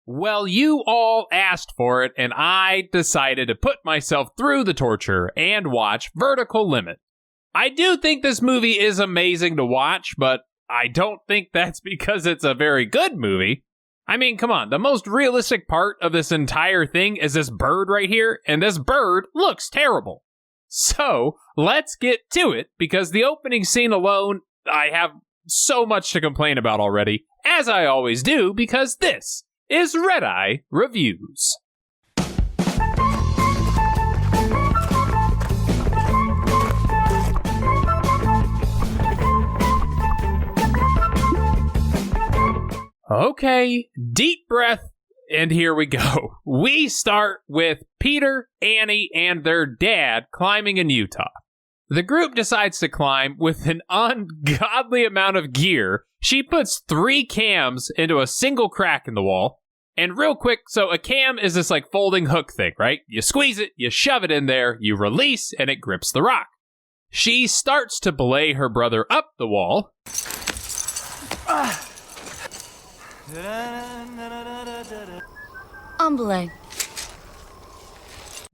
Well, you all asked for it, and I decided to put myself through the torture and watch Vertical Limit. I do think this movie is amazing to watch, but I don't think that's because it's a very good movie. I mean, come on, the most realistic part of this entire thing is this bird right here, and this bird looks terrible. So, let's get to it, because the opening scene alone, I have so much to complain about already, as I always do, because this is Redeye Reviews. Okay, deep breath, and here we go. We start with Peter, Annie, and their dad climbing in Utah. The group decides to climb with an ungodly amount of gear. She puts 3 cams into a single crack in the wall. And real quick, so a cam is this like folding hook thing, right? You squeeze it, you shove it in there, you release, and it grips the rock. She starts to belay her brother up the wall. Belay.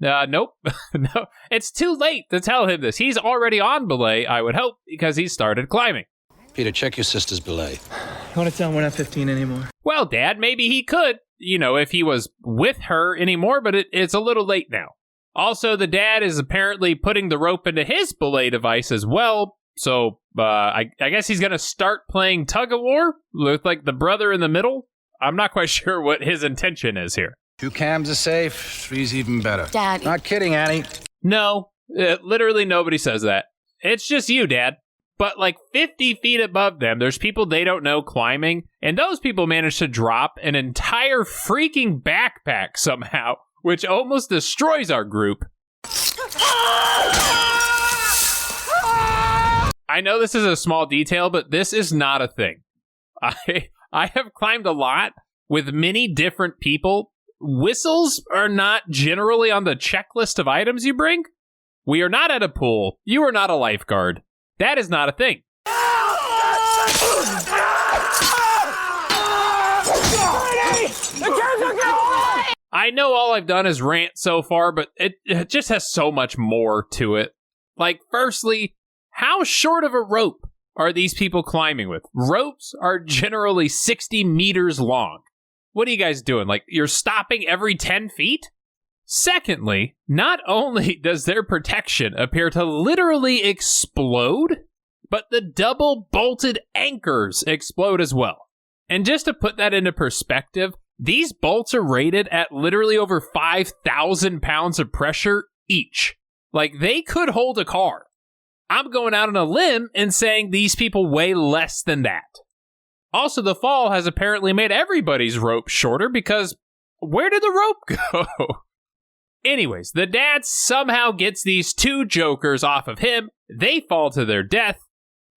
Nope. No, it's too late to tell him this. He's already on belay, I would hope, because he started climbing. Peter, check your sister's belay. I want to tell him we're not 15 anymore. Well, Dad, maybe he could, if he was with her anymore, but it's a little late now. Also, the dad is apparently putting the rope into his belay device as well, so I guess he's going to start playing tug-of-war with, like, the brother in the middle. I'm not quite sure what his intention is here. 2 cams are safe, 3's even better. Dad. Not kidding, Annie. No, literally nobody says that. It's just you, Dad. But like 50 feet above them, there's people they don't know climbing, and those people manage to drop an entire freaking backpack somehow, which almost destroys our group. I know this is a small detail, but this is not a thing. I have climbed a lot with many different people. Whistles are not generally on the checklist of items you bring. We are not at a pool. You are not a lifeguard. That is not a thing. I know all I've done is rant so far, but it just has so much more to it. Like, firstly, how short of a rope are these people climbing with? Ropes are generally 60 meters long. What are you guys doing? Like, you're stopping every 10 feet? Secondly, not only does their protection appear to literally explode, but the double bolted anchors explode as well. And just to put that into perspective, these bolts are rated at literally over 5,000 pounds of pressure each. Like, they could hold a car. I'm going out on a limb and saying these people weigh less than that. Also, the fall has apparently made everybody's rope shorter because where did the rope go? Anyways, the dad somehow gets these 2 jokers off of him, they fall to their death,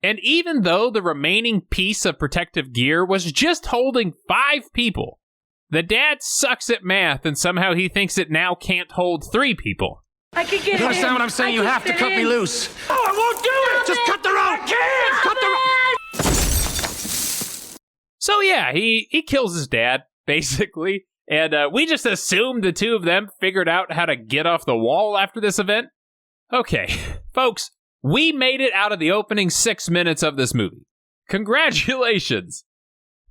and even though the remaining piece of protective gear was just holding 5 people, the dad sucks at math and somehow he thinks it now can't hold 3 people. I can get You understand what I'm saying? You have to cut me loose. Oh, I won't do it! Just cut the rope! I can't! Cut the rope! So yeah, he kills his dad, basically. And we just assumed the 2 of them figured out how to get off the wall after this event. Okay, folks, we made it out of the opening 6 minutes of this movie. Congratulations!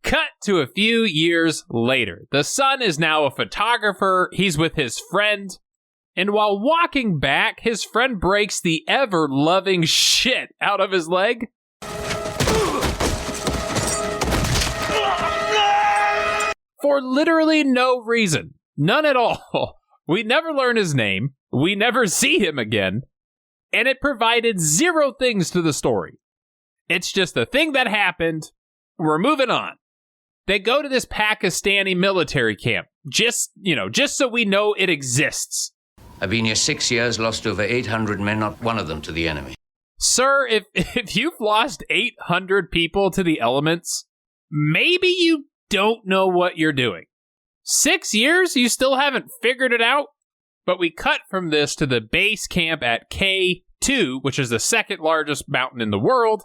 Cut to a few years later. The son is now a photographer, he's with his friend, and while walking back, his friend breaks the ever-loving shit out of his leg. For literally no reason. None at all. We never learn his name. We never see him again. And it provided 0 things to the story. It's just a thing that happened. We're moving on. They go to this Pakistani military camp. Just so we know it exists. I've been here 6 years, lost over 800 men, not one of them to the enemy. Sir, if you've lost 800 people to the elements, maybe you don't know what you're doing. 6 years? You still haven't figured it out? But we cut from this to the base camp at K2, which is the 2nd largest mountain in the world.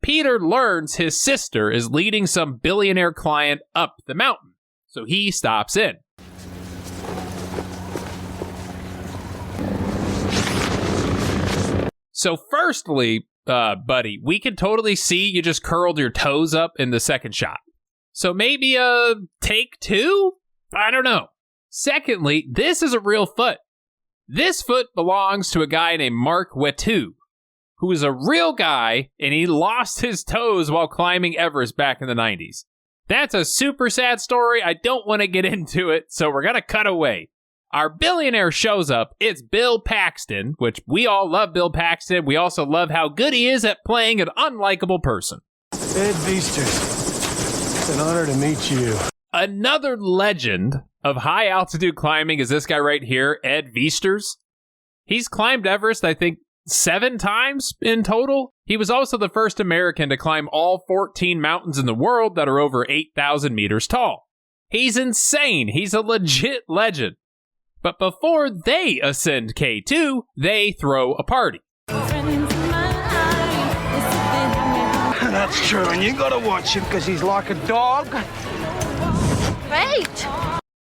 Peter learns his sister is leading some billionaire client up the mountain. So he stops in. So firstly, buddy, we can totally see you just curled your toes up in the second shot. So maybe take 2? I don't know. Secondly, this is a real foot. This foot belongs to a guy named Mark Wetu, who is a real guy, and he lost his toes while climbing Everest back in the 90s. That's a super sad story. I don't want to get into it, so we're going to cut away. Our billionaire shows up. It's Bill Paxton, which we all love Bill Paxton. We also love how good he is at playing an unlikable person. Ed Viesters, it's an honor to meet you. Another legend of high-altitude climbing is this guy right here, Ed Viesters. He's climbed Everest, I think, 7 times in total. He was also the first American to climb all 14 mountains in the world that are over 8,000 meters tall. He's insane. He's a legit legend. But before they ascend K2, they throw a party. That's true, and you gotta watch him because he's like a dog. Great!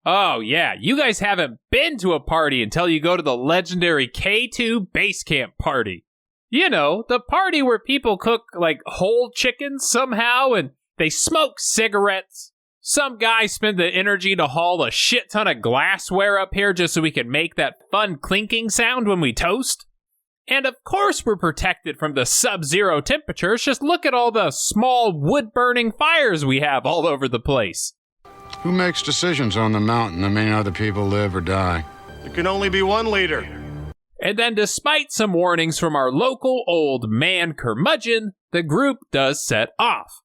Oh yeah, you guys haven't been to a party until you go to the legendary K2 base camp party. You know, the party where people cook like whole chickens somehow and they smoke cigarettes. Some guy spent the energy to haul a shit ton of glassware up here just so we can make that fun clinking sound when we toast. And of course we're protected from the sub-zero temperatures. Just look at all the small wood-burning fires we have all over the place. Who makes decisions on the mountain that mean other people live or die? There can only be one leader. And then despite some warnings from our local old man curmudgeon, the group does set off.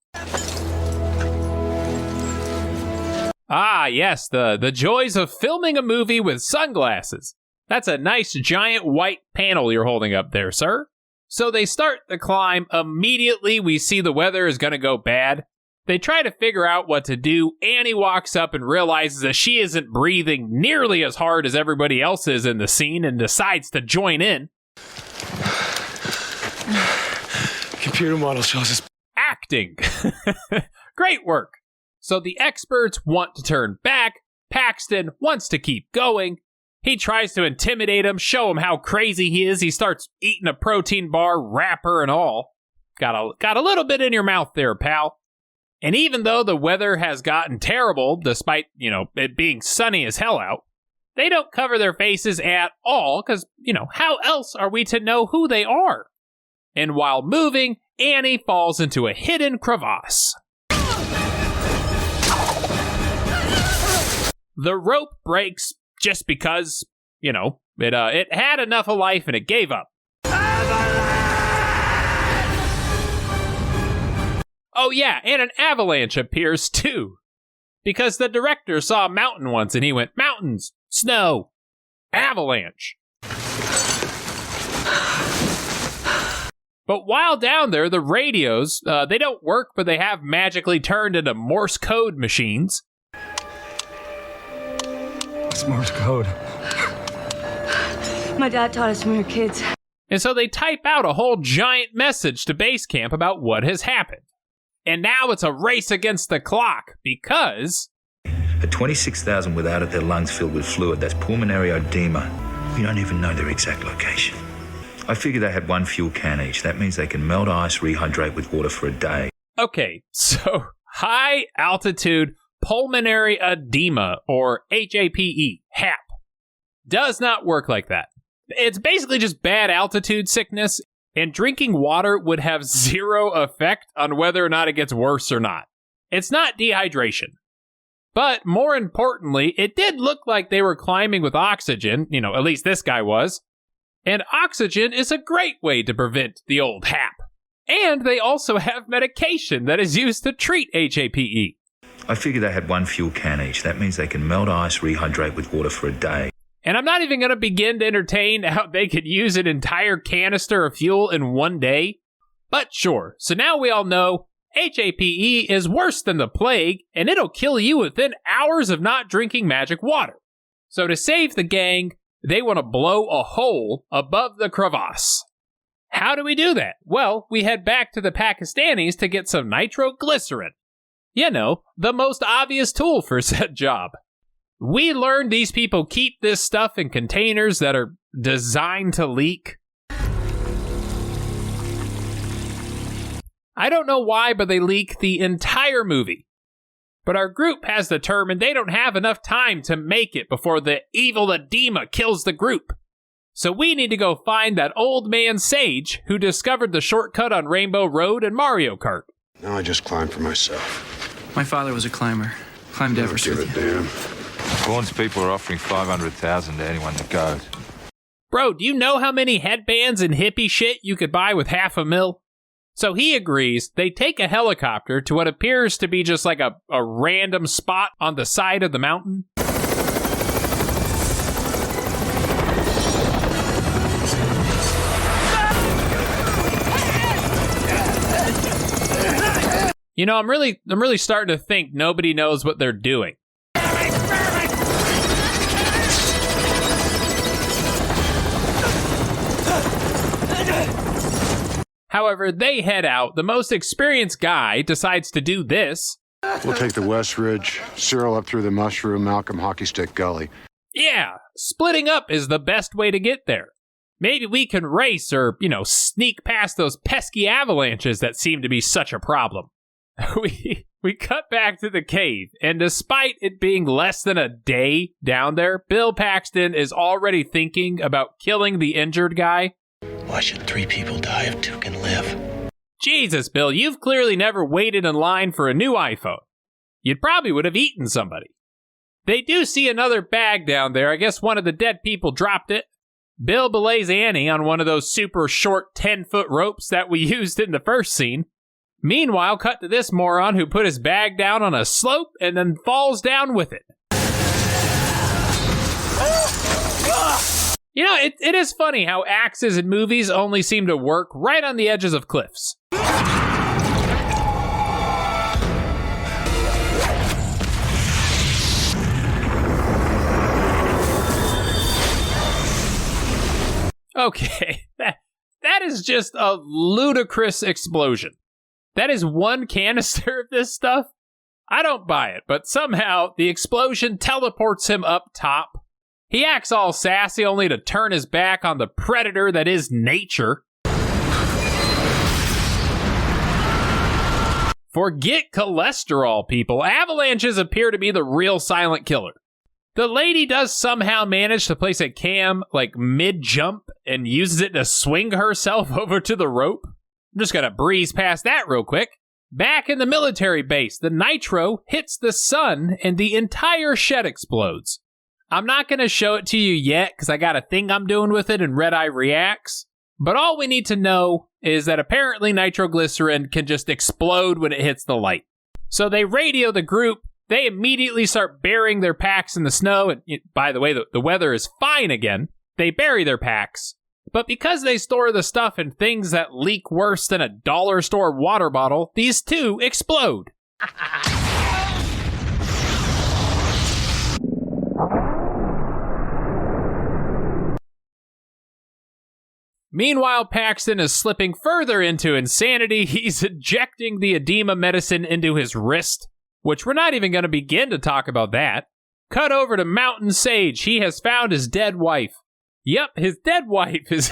Ah, yes, the joys of filming a movie with sunglasses. That's a nice giant white panel you're holding up there, sir. So they start the climb. Immediately, we see the weather is going to go bad. They try to figure out what to do. Annie walks up and realizes that she isn't breathing nearly as hard as everybody else is in the scene and decides to join in. Computer model shows us. Acting. Great work. So the experts want to turn back. Paxton wants to keep going. He tries to intimidate him, show him how crazy he is. He starts eating a protein bar, wrapper and all. Got a little bit in your mouth there, pal. And even though the weather has gotten terrible, despite, it being sunny as hell out, they don't cover their faces at all because, how else are we to know who they are? And while moving, Annie falls into a hidden crevasse. The rope breaks just because, it had enough of life and it gave up. Oh yeah, and an avalanche appears too. Because the director saw a mountain once and he went, mountains, snow, avalanche. But while down there, the radios, they don't work, but they have magically turned into Morse code machines. It's Morse code. My dad taught us when we were kids. And so they type out a whole giant message to base camp about what has happened. And now it's a race against the clock because... At 26,000 without it, their lungs filled with fluid. That's pulmonary edema. We don't even know their exact location. I figure they had 1 fuel can each. That means they can melt ice, rehydrate with water for a day. Okay, so high altitude pulmonary edema, or HAPE, HAP, does not work like that. It's basically just bad altitude sickness, and drinking water would have zero effect on whether or not it gets worse or not. It's not dehydration. But more importantly, it did look like they were climbing with oxygen, at least this guy was. And oxygen is a great way to prevent the old HAP. And they also have medication that is used to treat HAPE. I figure they had 1 fuel can each. That means they can melt ice, rehydrate with water for a day. And I'm not even going to begin to entertain how they could use an entire canister of fuel in 1 day. But sure, so now we all know HAPE is worse than the plague, and it'll kill you within hours of not drinking magic water. So to save the gang, they want to blow a hole above the crevasse. How do we do that? Well, we head back to the Pakistanis to get some nitroglycerin. You know, the most obvious tool for said job. We learned these people keep this stuff in containers that are designed to leak. I don't know why, but they leak the entire movie. But our group has determined they don't have enough time to make it before the evil edema kills the group. So we need to go find that old man Sage who discovered the shortcut on Rainbow Road and Mario Kart. Now I just climb for myself. My father was a climber. Climbed Everest Give with a you. damn. Vaughn's people are offering $500,000 to anyone that goes. Bro, do you know how many headbands and hippie shit you could buy with $500,000? So he agrees. They take a helicopter to what appears to be just like a random spot on the side of the mountain. You know, I'm really starting to think nobody knows what they're doing. However, they head out. The most experienced guy decides to do this. We'll take the West Ridge, Cyril up through the Mushroom, Malcolm Hockey Stick Gully. Yeah, splitting up is the best way to get there. Maybe we can race or, sneak past those pesky avalanches that seem to be such a problem. We cut back to the cave, and despite it being less than a day down there, Bill Paxton is already thinking about killing the injured guy. Why should 3 people die if 2 can live? Jesus, Bill, you've clearly never waited in line for a new iPhone. You probably would have eaten somebody. They do see another bag down there. I guess one of the dead people dropped it. Bill belays Annie on one of those super short 10-foot ropes that we used in the first scene. Meanwhile, cut to this moron who put his bag down on a slope and then falls down with it. You know, it is funny how axes in movies only seem to work right on the edges of cliffs. Okay, that is just a ludicrous explosion. That is one canister of this stuff. I don't buy it, but somehow the explosion teleports him up top. He acts all sassy only to turn his back on the predator that is nature. Forget cholesterol, people. Avalanches appear to be the real silent killer. The lady does somehow manage to place a cam, mid-jump, and uses it to swing herself over to the rope. I'm just gonna breeze past that real quick. Back in the military base, the nitro hits the sun and the entire shed explodes. I'm not gonna show it to you yet because I got a thing I'm doing with it and Redeye reacts. But all we need to know is that apparently nitroglycerin can just explode when it hits the light. So they radio the group. They immediately start burying their packs in the snow. And by the way, the weather is fine again. They bury their packs. But because they store the stuff in things that leak worse than a dollar store water bottle, these two explode. Meanwhile, Paxton is slipping further into insanity. He's injecting the edema medicine into his wrist, which we're not even going to begin to talk about that. Cut over to Mountain Sage. He has found his dead wife. Yep, his dead wife is...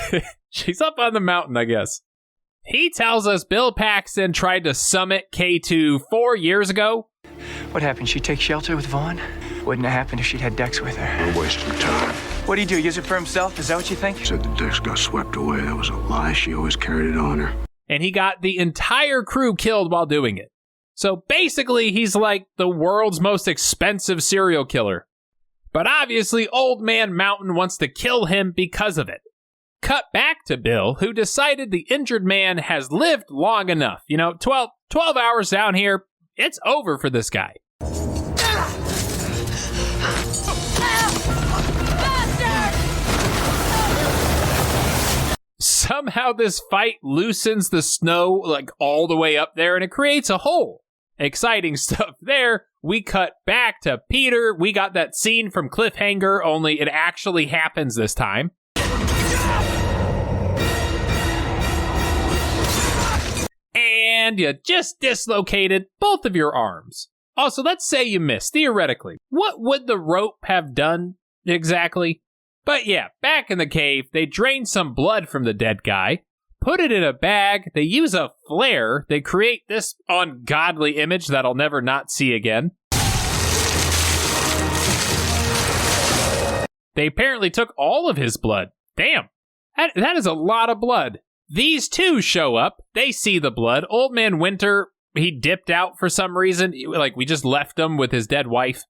she's up on the mountain, I guess. He tells us Bill Paxton tried to summit K2 4 years ago. What happened? She take shelter with Vaughn? Wouldn't have happened if she'd had Dex with her. We're wasting time. What do? Use it for himself? Is that what you think? Said the Dex got swept away. That was a lie. She always carried it on her. And he got the entire crew killed while doing it. So basically, he's like the world's most expensive serial killer. But obviously, Old Man Mountain wants to kill him because of it. Cut back to Bill, who decided the injured man has lived long enough. 12 hours down here, it's over for this guy. Somehow this fight loosens the snow all the way up there and it creates a hole. Exciting stuff there. We cut back to Peter. We got that scene from Cliffhanger, only it actually happens this time. And you just dislocated both of your arms. Also, let's say you missed, theoretically. What would the rope have done exactly? But yeah, back in the cave, they drain some blood from the dead guy, put it in a bag, they use a flare, they create this ungodly image that I'll never not see again. They apparently took all of his blood. Damn, that is a lot of blood. These two show up, they see the blood. Old Man Winter, he dipped out for some reason, like we just left him with his dead wife.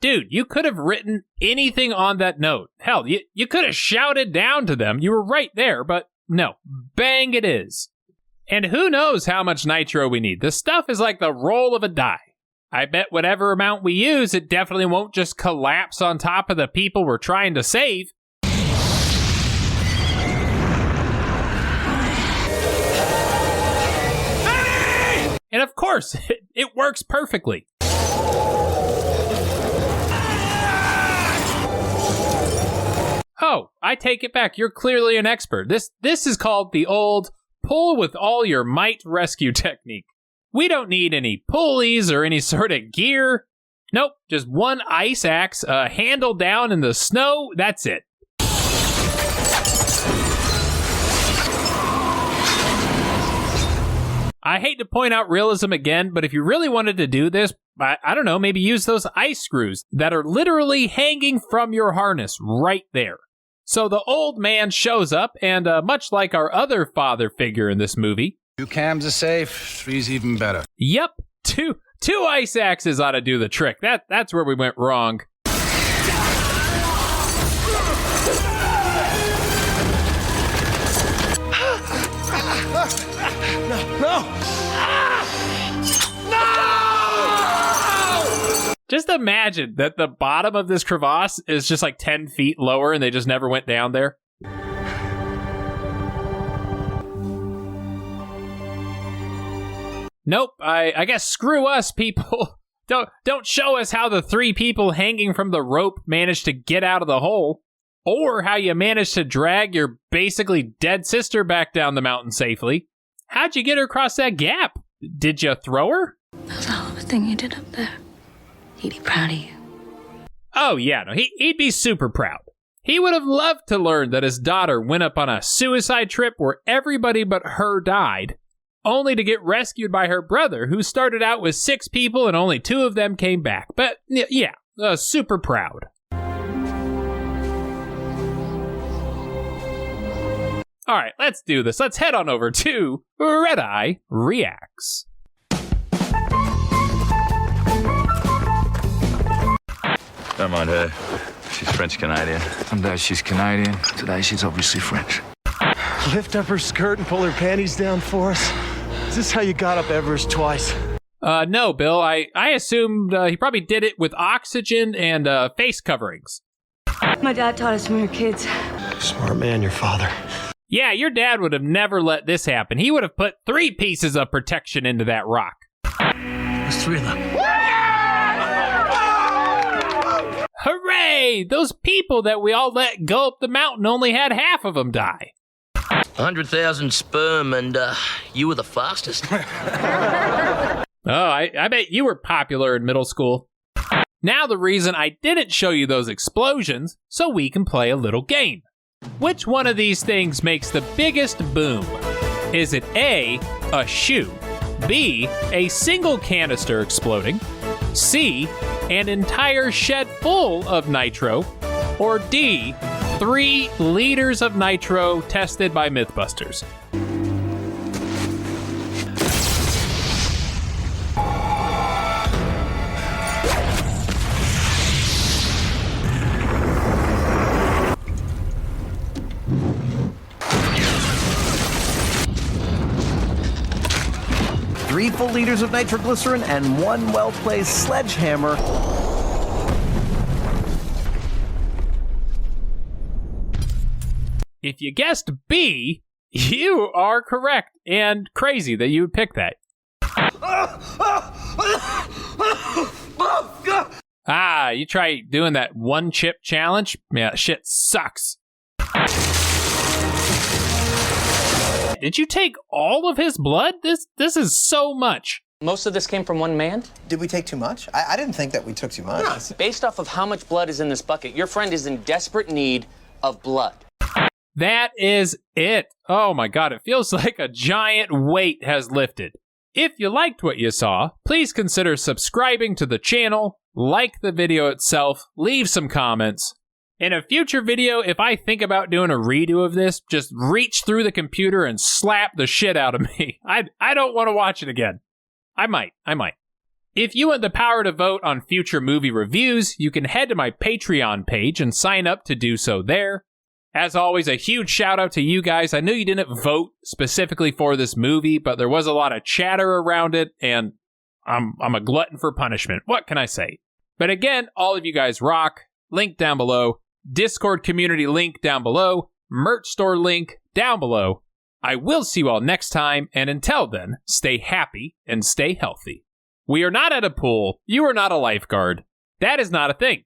Dude, you could have written anything on that note. Hell, you could have shouted down to them. You were right there, but no. Bang it is. And who knows how much nitro we need. This stuff is like the roll of a die. I bet whatever amount we use, it definitely won't just collapse on top of the people we're trying to save. And of course, it works perfectly. Oh, I take it back. You're clearly an expert. This is called the old pull with all your might rescue technique. We don't need any pulleys or any sort of gear. Nope, just one ice axe, a handle down in the snow, that's it. I hate to point out realism again, but if you really wanted to do this, I don't know, maybe use those ice screws that are literally hanging from your harness right there. So the old man shows up, and much like our other father figure in this movie, 2 cams are safe, 3's even better. Yep, two ice axes ought to do the trick. That's where we went wrong. No! Just imagine that the bottom of this crevasse is just like 10 feet lower and they just never went down there. Nope, I guess screw us, people. Don't show us how the 3 people hanging from the rope managed to get out of the hole, or how you managed to drag your basically dead sister back down the mountain safely. How'd you get her across that gap? Did you throw her? That was a hell of a thing you did up there. He'd be proud of you. Oh yeah, no, he'd be super proud. He would have loved to learn that his daughter went up on a suicide trip where everybody but her died, only to get rescued by her brother, who started out with 6 people and only 2 of them came back. But yeah, super proud. All right, let's do this. Let's head on over to Redeye Reacts. Don't mind her. She's French-Canadian. Some days she's Canadian, today she's obviously French. Lift up her skirt and pull her panties down for us. Is this how you got up Everest twice? No, Bill. I assumed he probably did it with oxygen and face coverings. My dad taught us when we were kids. Smart man, your father. Yeah, your dad would have never let this happen. He would have put 3 pieces of protection into that rock. There's 3 of them. Hooray! Those people that we all let go up the mountain only had half of them die. 100,000 sperm, and you were the fastest. Oh, I bet you were popular in middle school. Now the reason I didn't show you those explosions, so we can play a little game. Which one of these things makes the biggest boom? Is it A, a shoe, B, a single canister exploding, C, an entire shed full of nitro, or D, 3 liters of nitro tested by Mythbusters? Three full liters of nitroglycerin and 1 well-placed sledgehammer. If you guessed B, you are correct, and crazy that you would pick that. You try doing that 1 chip challenge? Yeah, shit sucks. Did you take all of his blood? This is so much. Most of this came from one man? Did we take too much? I didn't think that we took too much. No. Based off of how much blood is in this bucket, your friend is in desperate need of blood. That is it. Oh my God, it feels like a giant weight has lifted. If you liked what you saw, please consider subscribing to the channel, like the video itself, leave some comments. In a future video, if I think about doing a redo of this, just reach through the computer and slap the shit out of me. I don't want to watch it again. I might. If you want the power to vote on future movie reviews, you can head to my Patreon page and sign up to do so there. As always, a huge shout out to you guys. I know you didn't vote specifically for this movie, but there was a lot of chatter around it, and I'm a glutton for punishment. What can I say? But again, all of you guys rock. Link down below. Discord community link down below. Merch store link down below. I will see you all next time, and until then, stay happy and stay healthy. We are not at a pool. You are not a lifeguard. That is not a thing.